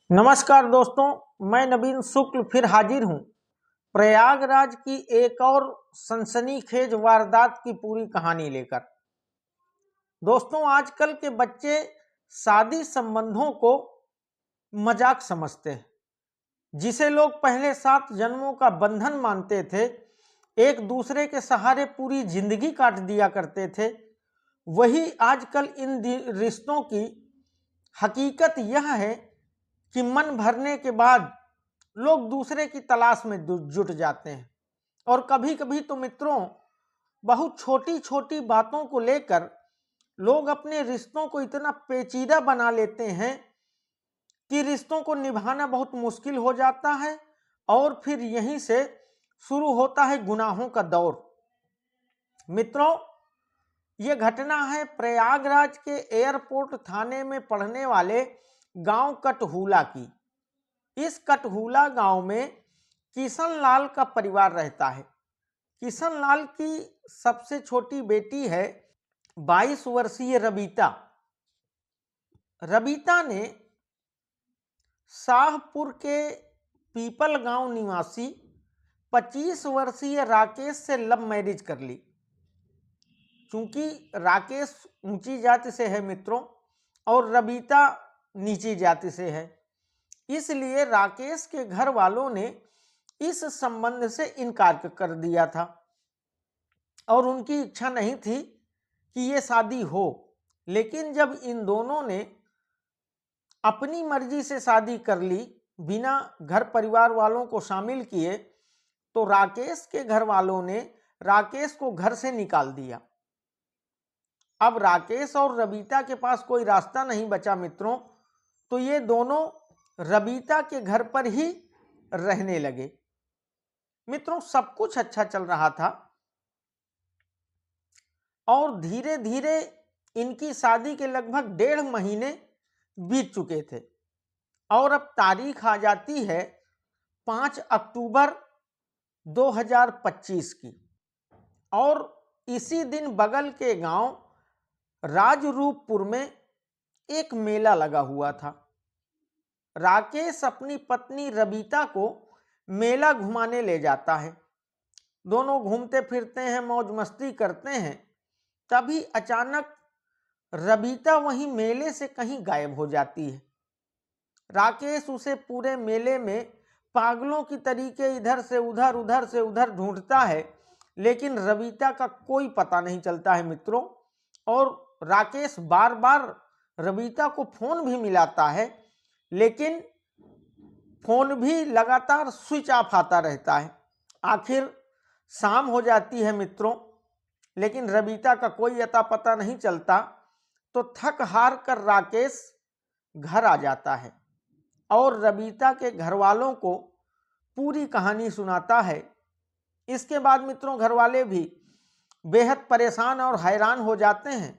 नमस्कार दोस्तों, मैं नवीन शुक्ल फिर हाजिर हूं प्रयागराज की एक और सनसनीखेज वारदात की पूरी कहानी लेकर। दोस्तों, आजकल के बच्चे शादी संबंधों को मजाक समझते हैं। जिसे लोग पहले 7 जन्मों का बंधन मानते थे, एक दूसरे के सहारे पूरी जिंदगी काट दिया करते थे, वही आजकल इन रिश्तों की हकीकत यह है कि मन भरने के बाद लोग दूसरे की तलाश में जुट जाते हैं। और कभी कभी तो मित्रों, बहुत छोटी छोटी बातों को लेकर लोग अपने रिश्तों को इतना पेचीदा बना लेते हैं कि रिश्तों को निभाना बहुत मुश्किल हो जाता है। और फिर यहीं से शुरू होता है गुनाहों का दौर। मित्रों, ये घटना है प्रयागराज के एयरपोर्ट थाने में पड़ने वाले गांव कटहुला की। इस कटहुला गांव में किशन लाल का परिवार रहता है। किशन लाल की सबसे छोटी बेटी है 22 वर्षीय रबीता। रबीता ने शाहपुर के पीपल गांव निवासी 25 वर्षीय राकेश से लव मैरिज कर ली। क्योंकि राकेश ऊंची जाति से है मित्रों, और रबीता नीची जाति से है, इसलिए राकेश के घर वालों ने इस संबंध से इनकार कर दिया था और उनकी इच्छा नहीं थी कि ये शादी हो। लेकिन जब इन दोनों ने अपनी मर्जी से शादी कर ली, बिना घर परिवार वालों को शामिल किए, तो राकेश के घर वालों ने राकेश को घर से निकाल दिया। अब राकेश और रबीता के पास कोई रास्ता नहीं बचा मित्रों, तो ये दोनों रबीता के घर पर ही रहने लगे। मित्रों, सब कुछ अच्छा चल रहा था और धीरे धीरे इनकी शादी के लगभग 1.5 महीने बीत चुके थे और अब तारीख आ जाती है 5 अक्टूबर 2025 की। और इसी दिन बगल के गांव राजरूपपुर में एक मेला लगा हुआ था। राकेश अपनी पत्नी रबीता को मेला घुमाने ले जाता है। दोनों घूमते फिरते हैं, मौज मस्ती करते हैं। तभी अचानक रबीता वहीं मेले से कहीं गायब हो जाती है। राकेश उसे पूरे मेले में पागलों की तरीके इधर से उधर ढूंढता है, लेकिन रबीता का कोई पता नहीं चलता है मित्रों। और राकेश बार बार रबीता को फोन भी मिलाता है, लेकिन फोन भी लगातार स्विच ऑफ आता रहता है। आखिर शाम हो जाती है मित्रों, लेकिन रबीता का कोई अता पता नहीं चलता। तो थक हार कर राकेश घर आ जाता है और रबीता के घर वालों को पूरी कहानी सुनाता है। इसके बाद मित्रों, घर वाले भी बेहद परेशान और हैरान हो जाते हैं।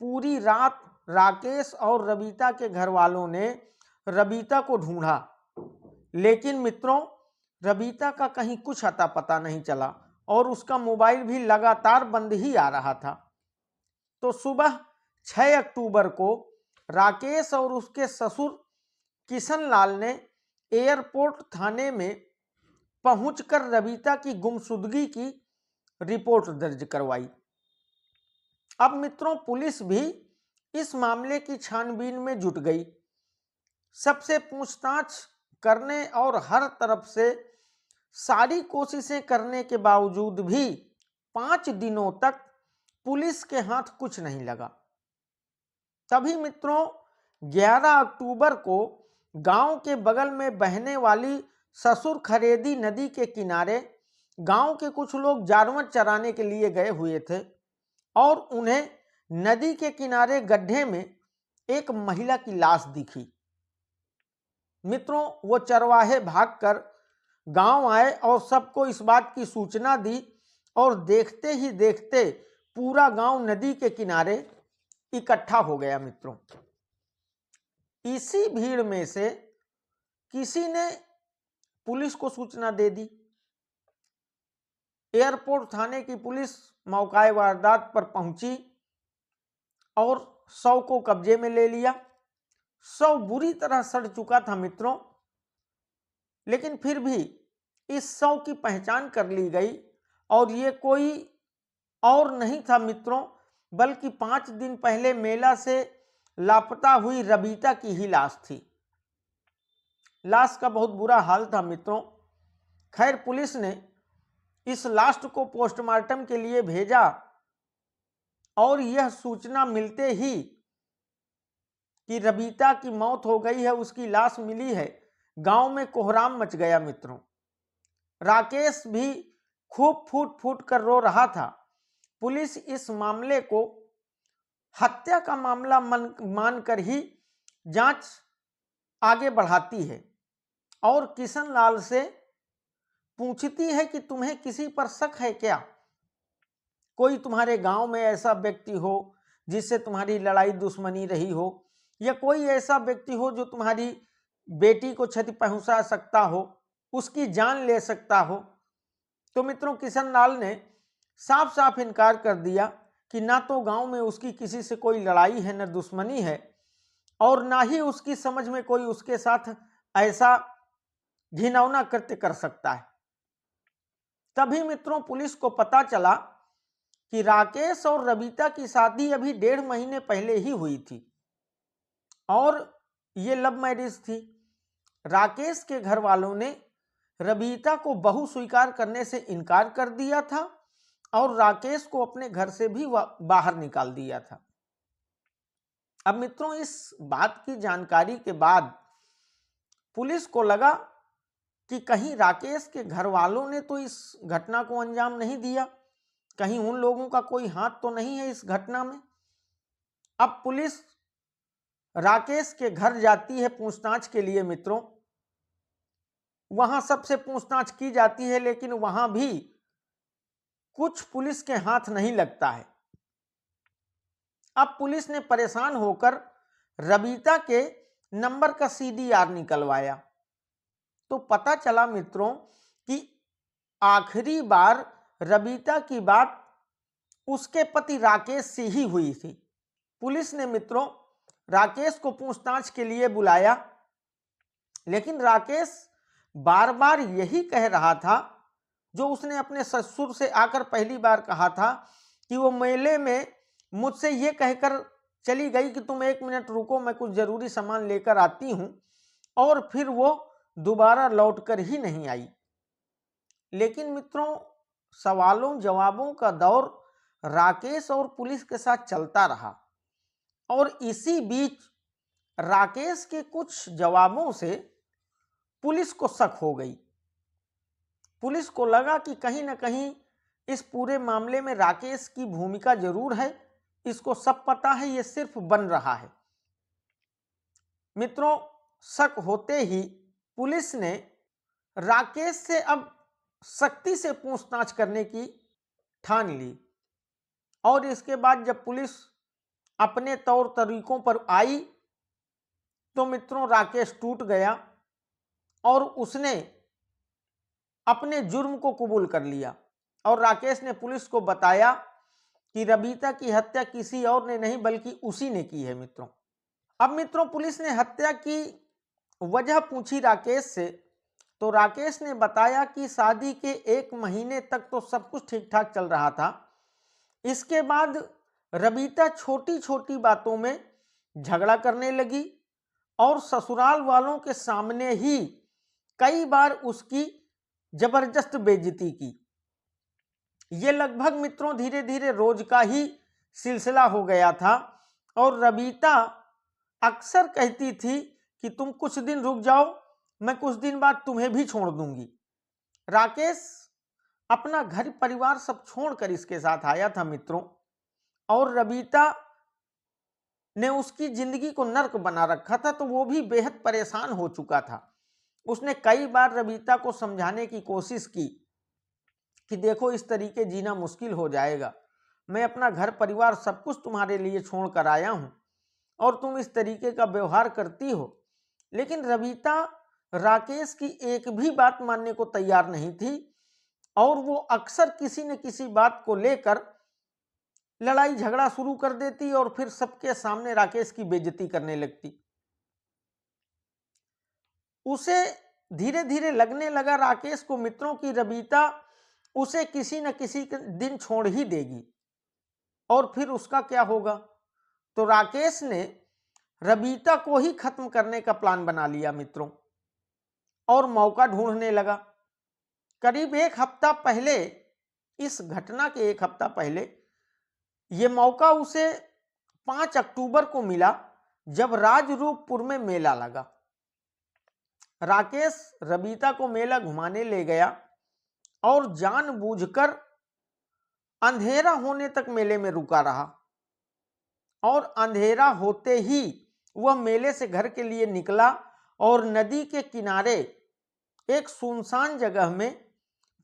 पूरी रात राकेश और रबीता के घर वालों ने रबीता को ढूंढा, लेकिन मित्रों, रबीता का कहीं कुछ अता पता नहीं चला और उसका मोबाइल भी लगातार बंद ही आ रहा था। तो सुबह 6 अक्टूबर को राकेश और उसके ससुर किशन लाल ने एयरपोर्ट थाने में पहुंचकर रबीता की गुमशुदगी की रिपोर्ट दर्ज करवाई। अब मित्रों, पुलिस भी इस मामले की छानबीन में जुट गई। सबसे पूछताछ करने और हर तरफ से सारी कोशिशें करने के बावजूद भी 5 दिनों तक पुलिस के हाथ कुछ नहीं लगा। तभी मित्रों, 11 अक्टूबर को गांव के बगल में बहने वाली ससुर खरेदी नदी के किनारे गांव के कुछ लोग जानवर चराने के लिए गए हुए थे और उन्हें नदी के किनारे गड्ढे में एक महिला की लाश दिखी। मित्रों, वो चरवाहे भागकर गांव आए और सबको इस बात की सूचना दी और देखते ही देखते पूरा गांव नदी के किनारे इकट्ठा हो गया। मित्रों, इसी भीड़ में से किसी ने पुलिस को सूचना दे दी। एयरपोर्ट थाने की पुलिस मौके वारदात पर पहुंची और शव को कब्जे में ले लिया। शव बुरी तरह सड़ चुका था मित्रों, लेकिन फिर भी इस शव की पहचान कर ली गई और ये कोई और नहीं था मित्रों, बल्कि 5 दिन पहले मेला से लापता हुई रबीता की ही लाश थी। लाश का बहुत बुरा हाल था मित्रों। खैर, पुलिस ने इस लाश को पोस्टमार्टम के लिए भेजा और यह सूचना मिलते ही कि रबीता की मौत हो गई है, उसकी लाश मिली है, गांव में कोहराम मच गया मित्रों। राकेश भी खूब फूट फूट कर रो रहा था। पुलिस इस मामले को हत्या का मामला मानकर ही जांच आगे बढ़ाती है और किशन लाल से पूछती है कि तुम्हें किसी पर शक है क्या? कोई तुम्हारे गांव में ऐसा व्यक्ति हो जिससे तुम्हारी लड़ाई दुश्मनी रही हो, या कोई ऐसा व्यक्ति हो जो तुम्हारी बेटी को क्षति पहुंचा सकता हो, उसकी जान ले सकता हो? तो मित्रों, किशन लाल ने साफ साफ इनकार कर दिया कि ना तो गांव में उसकी किसी से कोई लड़ाई है, न दुश्मनी है, और ना ही उसकी समझ में कोई उसके साथ ऐसा घिनौना कृत्य कर सकता है। तभी मित्रों, पुलिस को पता चला कि राकेश और रबीता की शादी अभी 1.5 महीने पहले ही हुई थी और ये लव मैरिज थी। राकेश के घर वालों ने रबीता को बहू स्वीकार करने से इनकार कर दिया था और राकेश को अपने घर से भी बाहर निकाल दिया था। अब मित्रों, इस बात की जानकारी के बाद पुलिस को लगा कि कहीं राकेश के घर वालों ने तो इस घटना को अंजाम नहीं दिया, कहीं उन लोगों का कोई हाथ तो नहीं है इस घटना में। अब पुलिस राकेश के घर जाती है पूछताछ के लिए मित्रों। वहां सबसे पूछताछ की जाती है, लेकिन वहां भी कुछ पुलिस के हाथ नहीं लगता है। अब पुलिस ने परेशान होकर रबीता के नंबर का CDR निकलवाया तो पता चला मित्रों कि आखिरी बार रबीता की बात उसके पति राकेश से ही हुई थी। पुलिस ने मित्रों राकेश को पूछताछ के लिए बुलाया, लेकिन राकेश बार बार यही कह रहा था जो उसने अपने ससुर से आकर पहली बार कहा था कि वो मेले में मुझसे ये कहकर चली गई कि तुम 1 मिनट रुको, मैं कुछ जरूरी सामान लेकर आती हूं, और फिर वो दोबारा लौटकर ही नहीं आई। लेकिन मित्रों, सवालों जवाबों का दौर राकेश और पुलिस के साथ चलता रहा और इसी बीच राकेश के कुछ जवाबों से पुलिस को शक हो गई। पुलिस को लगा कि कहीं ना कहीं इस पूरे मामले में राकेश की भूमिका जरूर है, इसको सब पता है, ये सिर्फ बन रहा है। मित्रों, शक होते ही पुलिस ने राकेश से अब सख्ती से पूछताछ करने की ठान ली और इसके बाद जब पुलिस अपने तौर तरीकों पर आई तो मित्रों राकेश टूट गया और उसने अपने जुर्म को कबूल कर लिया और राकेश ने पुलिस को बताया कि रबीता की हत्या किसी और ने नहीं बल्कि उसी ने की है मित्रों। अब मित्रों, पुलिस ने हत्या की वजह पूछी राकेश से तो राकेश ने बताया कि शादी के 1 महीने तक तो सब कुछ ठीक ठाक चल रहा था। इसके बाद रबीता छोटी छोटी बातों में झगड़ा करने लगी और ससुराल वालों के सामने ही कई बार उसकी जबरदस्त बेइज्जती की। ये लगभग मित्रों धीरे धीरे रोज का ही सिलसिला हो गया था और रबीता अक्सर कहती थी कि तुम कुछ दिन रुक जाओ, मैं कुछ दिन बाद तुम्हें भी छोड़ दूंगी। राकेश अपना घर परिवार सब छोड़कर इसके साथ आया था मित्रों और रबीता ने उसकी जिंदगी को नर्क बना रखा था, तो वो भी बेहद परेशान हो चुका था। उसने कई बार रबीता को समझाने की कोशिश की कि देखो इस तरीके जीना मुश्किल हो जाएगा, मैं अपना घर परिवार सब कुछ तुम्हारे लिए छोड़ कर आया हूं और तुम इस तरीके का व्यवहार करती हो। लेकिन रबीता राकेश की एक भी बात मानने को तैयार नहीं थी और वो अक्सर किसी न किसी बात को लेकर लड़ाई झगड़ा शुरू कर देती और फिर सबके सामने राकेश की बेइज्जती करने लगती। उसे धीरे धीरे लगने लगा राकेश को मित्रों की रबीता उसे किसी न किसी दिन छोड़ ही देगी और फिर उसका क्या होगा। तो राकेश ने रबीता को ही खत्म करने का प्लान बना लिया मित्रों और मौका ढूंढने लगा। करीब एक हफ्ता पहले, इस घटना के एक हफ्ता पहले, यह मौका उसे 5 अक्टूबर को मिला जब राजरूपपुर में मेला लगा। राकेश रबीता को मेला घुमाने ले गया और जानबूझकर अंधेरा होने तक मेले में रुका रहा और अंधेरा होते ही वह मेले से घर के लिए निकला और नदी के किनारे एक सुनसान जगह में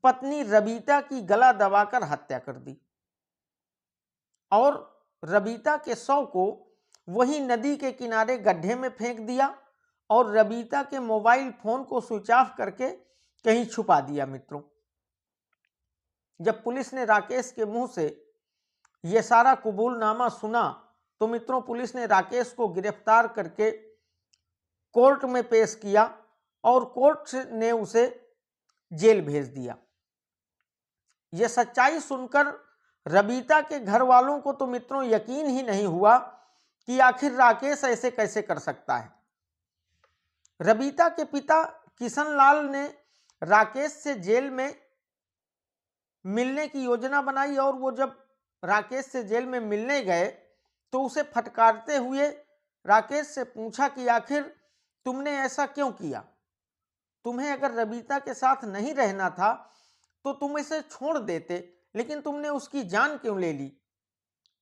पत्नी रबीता की गला दबाकर हत्या कर दी और रबीता के शव को वही नदी के किनारे गड्ढे में फेंक दिया और रबीता के मोबाइल फोन को स्विच ऑफ करके कहीं छुपा दिया मित्रों। जब पुलिस ने राकेश के मुंह से यह सारा कबूलनामा सुना तो मित्रों पुलिस ने राकेश को गिरफ्तार करके कोर्ट में पेश किया और कोर्ट ने उसे जेल भेज दिया। यह सच्चाई सुनकर रबीता के घर वालों को तो मित्रों यकीन ही नहीं हुआ कि आखिर राकेश ऐसे कैसे कर सकता है। रबीता के पिता किशन लाल ने राकेश से जेल में मिलने की योजना बनाई और वो जब राकेश से जेल में मिलने गए तो उसे फटकारते हुए राकेश से पूछा कि आखिर तुमने ऐसा क्यों किया, तुम्हें अगर रबीता के साथ नहीं रहना था तो तुम इसे छोड़ देते, लेकिन तुमने उसकी जान क्यों ले ली।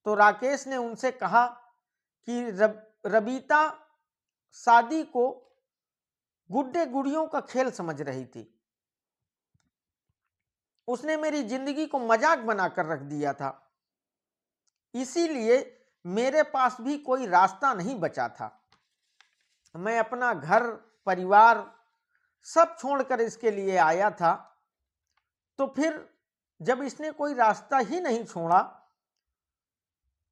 तो राकेश ने उनसे कहा कि रबीता शादी को गुड्डे गुड़ियों का खेल समझ रही थी, उसने मेरी जिंदगी को मजाक बनाकर रख दिया था, इसीलिए मेरे पास भी कोई रास्ता नहीं बचा था। मैं अपना घर परिवार सब छोड़कर इसके लिए आया था। तो फिर जब इसने कोई रास्ता ही नहीं छोड़ा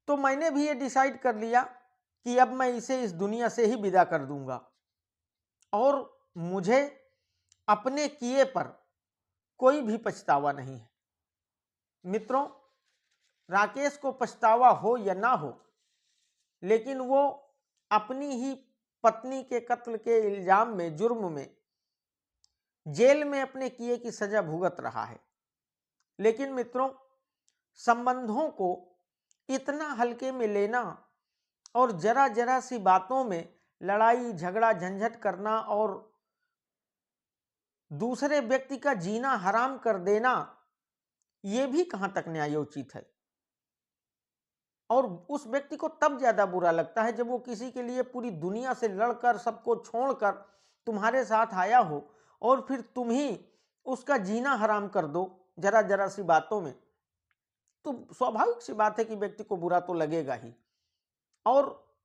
तो मैंने भी ये डिसाइड कर लिया कि अब मैं इसे इस दुनिया से ही विदा कर दूंगा और मुझे अपने किए पर कोई भी पछतावा नहीं है। मित्रों, राकेश को पछतावा हो या ना हो, लेकिन वो अपनी ही पत्नी के कत्ल के इल्जाम में, जुर्म में जेल में अपने किए की सजा भुगत रहा है। लेकिन मित्रों, संबंधों को इतना हल्के में लेना और जरा जरा सी बातों में लड़ाई झगड़ा झंझट करना और दूसरे व्यक्ति का जीना हराम कर देना, यह भी कहां तक न्यायोचित है। और उस व्यक्ति को तब ज्यादा बुरा लगता है जब वो किसी के लिए पूरी दुनिया से लड़कर सबको छोड़कर तुम्हारे साथ आया हो और फिर तुम ही उसका जीना हराम कर दो जरा जरा सी बातों में। तो स्वाभाविक सी बात है कि व्यक्ति को बुरा तो लगेगा ही। और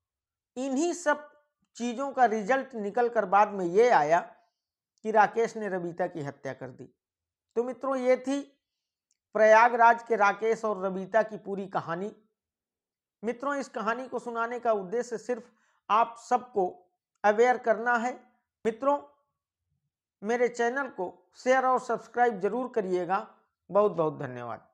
इन्हीं सब चीजों का रिजल्ट निकल कर बाद में ये आया कि राकेश ने रबीता की हत्या कर दी। तो मित्रों, ये थी प्रयागराज के राकेश और रबीता की पूरी कहानी। मित्रों, इस कहानी को सुनाने का उद्देश्य सिर्फ आप सबको अवेयर करना है। मित्रों, मेरे चैनल को शेयर और सब्सक्राइब जरूर करिएगा। बहुत बहुत धन्यवाद।